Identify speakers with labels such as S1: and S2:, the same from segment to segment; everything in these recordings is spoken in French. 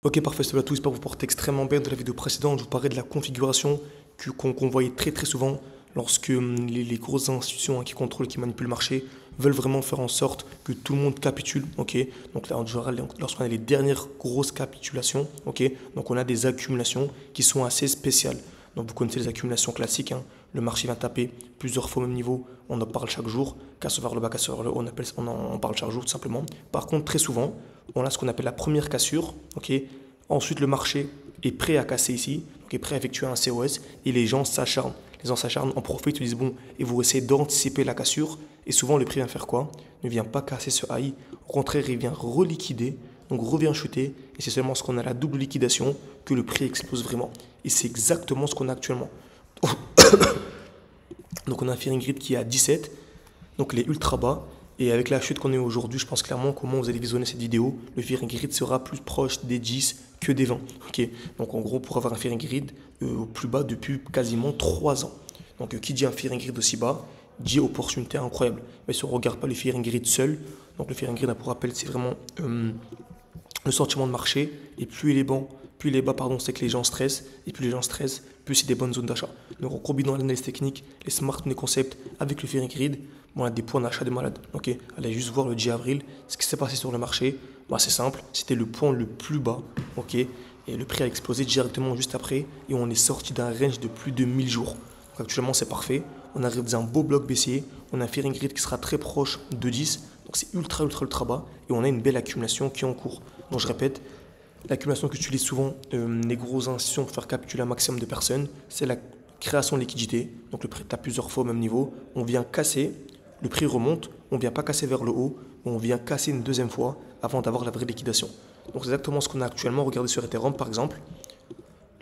S1: Ok, parfait, salut à tous, j'espère que vous portez extrêmement bien. Dans la vidéo précédente, je vous parlais de la configuration qu'on voyait très souvent lorsque les grosses institutions qui contrôlent, qui manipulent le marché, veulent vraiment faire en sorte que tout le monde capitule. Ok, donc là, en général, lorsqu'on a les dernières grosses capitulations, ok, donc on a des accumulations qui sont assez spéciales. Donc vous connaissez les accumulations classiques, hein. Le marché vient taper plusieurs fois au même niveau, on en parle chaque jour, casse vers le bas, casse vers le haut, on parle chaque jour tout simplement. Par contre, très souvent, on a ce qu'on appelle la première cassure, ok. Ensuite, le marché est prêt à casser ici, donc est prêt à effectuer un COS, et les gens s'acharnent. Les gens s'acharnent, en profitent, ils disent bon, et vous essayez d'anticiper la cassure, et souvent le prix vient faire quoi? Ne vient pas casser ce high, au contraire, il vient reliquider, donc revient chuter, et c'est seulement ce qu'on a la double liquidation que le prix explose vraiment. Et c'est exactement ce qu'on a actuellement. Donc on a un fear and greed qui est à 17, donc il est ultra bas. Et avec la chute qu'on est aujourd'hui, je pense clairement qu'au moment où vous allez visionner cette vidéo, le fear and greed sera plus proche des 10 que des 20. Ok, donc en gros, pour avoir un fear and greed au plus bas depuis quasiment 3 ans. Donc qui dit un fear and greed aussi bas, dit opportunité incroyable. Mais si on ne regarde pas le fear and greed seul, donc le fear and greed, pour rappel, c'est vraiment le sentiment de marché, et plus il est bon, plus il est bas, pardon, c'est que les gens stressent, et plus les gens stressent, plus c'est des bonnes zones d'achat. Donc en combinant l'analyse technique, les smart money concepts avec le fear and greed, on a des points d'achat de malade. Ok, allez juste voir le 10 avril, ce qui s'est passé sur le marché, bah, c'est simple, c'était le point le plus bas, ok, et le prix a explosé directement juste après, et on est sorti d'un range de plus de 1000 jours. Donc actuellement c'est parfait, on arrive dans un beau bloc baissier, on a un fear and greed qui sera très proche de 10, donc c'est ultra bas, et on a une belle accumulation qui est en cours. Donc je répète, l'accumulation qu'utilisent souvent les grosses institutions pour faire capituler un maximum de personnes, c'est la création de liquidité. Donc le prix tape plusieurs fois au même niveau, on vient casser, le prix remonte, on ne vient pas casser vers le haut, on vient casser une deuxième fois avant d'avoir la vraie liquidation. Donc c'est exactement ce qu'on a actuellement. Regardez sur Ethereum par exemple,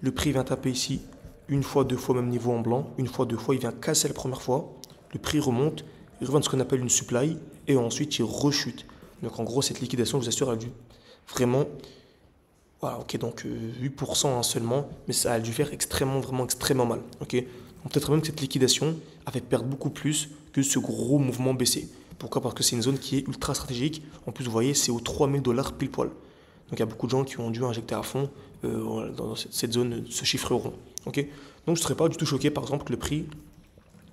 S1: le prix vient taper ici une fois, deux fois au même niveau en blanc, une fois, deux fois, il vient casser la première fois, le prix remonte, il revient de ce qu'on appelle une supply, et ensuite il rechute. Donc en gros, cette liquidation, je vous assure, elle a dû vraiment, voilà, ok, donc 8% seulement, mais ça a dû faire extrêmement mal. Ok, donc peut-être même que cette liquidation a fait perdre beaucoup plus que ce gros mouvement baissier. Pourquoi? Parce que c'est une zone qui est ultra stratégique. En plus, vous voyez, c'est aux 3000 dollars pile poil. Donc il y a beaucoup de gens qui ont dû injecter à fond dans cette zone, ce chiffre rond. Ok, donc je ne serais pas du tout choqué, par exemple, que le prix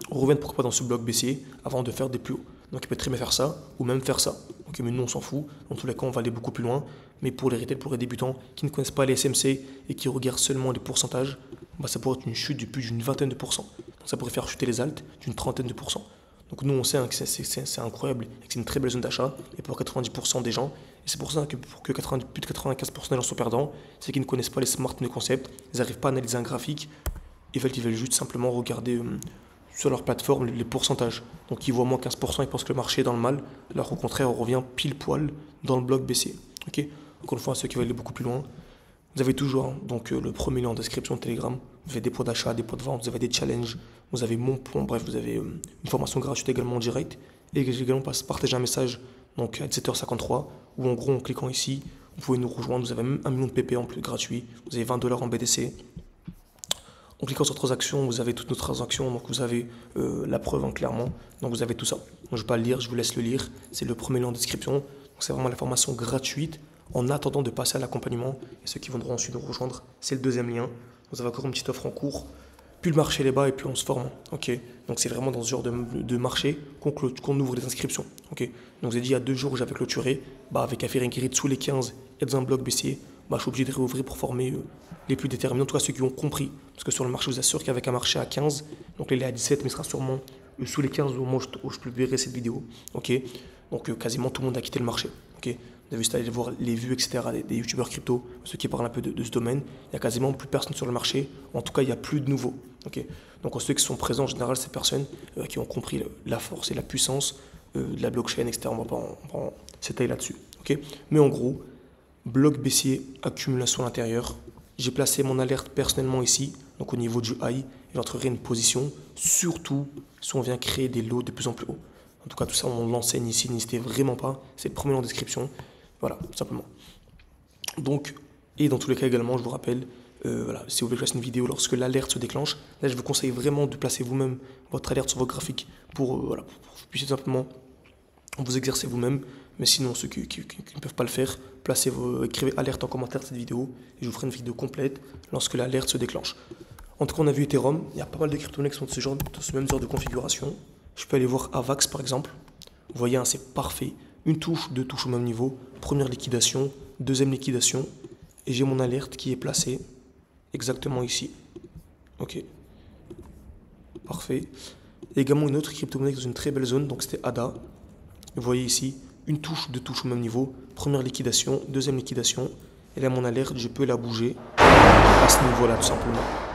S1: revienne pourquoi pas dans ce bloc baissier avant de faire des plus hauts. Donc il peut très bien faire ça ou même faire ça. Ok, mais nous on s'en fout. Dans tous les cas, on va aller beaucoup plus loin. Mais pour les retail, pour les débutants qui ne connaissent pas les SMC et qui regardent seulement les pourcentages, bah, ça pourrait être une chute de plus d'une vingtaine de pourcents. Donc ça pourrait faire chuter les alts d'une trentaine de pourcents. Donc nous on sait hein, que c'est incroyable et que c'est une très belle zone d'achat. Et pour 90% des gens, et c'est pour ça que pour que plus de 95% des gens sont perdants, c'est qu'ils ne connaissent pas les smart money concepts, ils n'arrivent pas à analyser un graphique, ils veulent juste simplement regarder sur leur plateforme les pourcentages. Donc ils voient moins 15%, ils pensent que le marché est dans le mal, alors qu'au contraire on revient pile poil dans le bloc baissier. Ok, encore une fois, ceux qui veulent aller beaucoup plus loin, vous avez toujours hein, donc le premier lien en description de Telegram, vous avez des points d'achat, des points de vente, vous avez des challenges, vous avez mon point, bref, vous avez une formation gratuite également en direct, et j'ai également partagé un message donc à 17h53, où en gros en cliquant ici, vous pouvez nous rejoindre, vous avez même 1 million de PP en plus gratuit, vous avez 20 dollars en BTC. En cliquant sur transactions, vous avez toutes nos transactions, donc vous avez la preuve hein, clairement, donc vous avez tout ça. Donc, je ne vais pas le lire, je vous laisse le lire, c'est le premier lien en description, c'est vraiment la formation gratuite en attendant de passer à l'accompagnement. Et ceux qui voudront ensuite nous rejoindre, c'est le deuxième lien. Vous avez encore une petite offre en cours. Plus le marché est bas et plus on se forme. Ok, donc c'est vraiment dans ce genre de marché qu'on ouvre les inscriptions. Ok, donc je vous ai dit il y a 2 jours j'avais clôturé, bah, avec un fear and greed sous les 15 et dans un bloc baissier, bah, je suis obligé de réouvrir pour former les plus déterminés, en tout cas ceux qui ont compris. Parce que sur le marché, je vous assure qu'avec un marché à 15, donc là il est à 17, mais il sera sûrement sous les 15 au moment où je publierai cette vidéo. Ok, donc quasiment tout le monde a quitté le marché. Ok, vous avez juste à aller voir les vues, etc. des youtubeurs crypto, ceux qui parlent un peu de ce domaine. Il n'y a quasiment plus personne sur le marché. En tout cas, il n'y a plus de nouveaux. Okay, donc ceux qui sont présents, en général, ces personnes qui ont compris la force et la puissance de la blockchain, etc. On va pas en s'étaler là-dessus. Okay, mais en gros, bloc baissier, accumulation à l'intérieur. J'ai placé mon alerte personnellement ici, donc au niveau du high. J'entrerai une position, surtout si on vient créer des lots de plus en plus hauts. En tout cas, tout ça, on l'enseigne ici, n'hésitez vraiment pas. C'est le premier lien en description. Voilà, tout simplement. Donc, et dans tous les cas également, je vous rappelle, voilà, si vous voulez que je fasse une vidéo lorsque l'alerte se déclenche, là, je vous conseille vraiment de placer vous-même votre alerte sur votre graphique pour, voilà, pour que vous puissiez simplement vous exercer vous-même. Mais sinon, ceux qui ne peuvent pas le faire, écrivez alerte en commentaire de cette vidéo et je vous ferai une vidéo complète lorsque l'alerte se déclenche. En tout cas, on a vu Ethereum. Il y a pas mal de crypto-monnaies qui sont de ce même genre de configuration. Je peux aller voir Avax par exemple. Vous voyez, hein, c'est parfait. Une touche, deux touches au même niveau. Première liquidation, deuxième liquidation. Et j'ai mon alerte qui est placée exactement ici. Ok. Parfait. Et également une autre crypto-monnaie dans une très belle zone. Donc c'était ADA. Vous voyez ici, une touche, deux touches au même niveau. Première liquidation, deuxième liquidation. Et là, mon alerte, je peux la bouger à ce niveau-là tout simplement.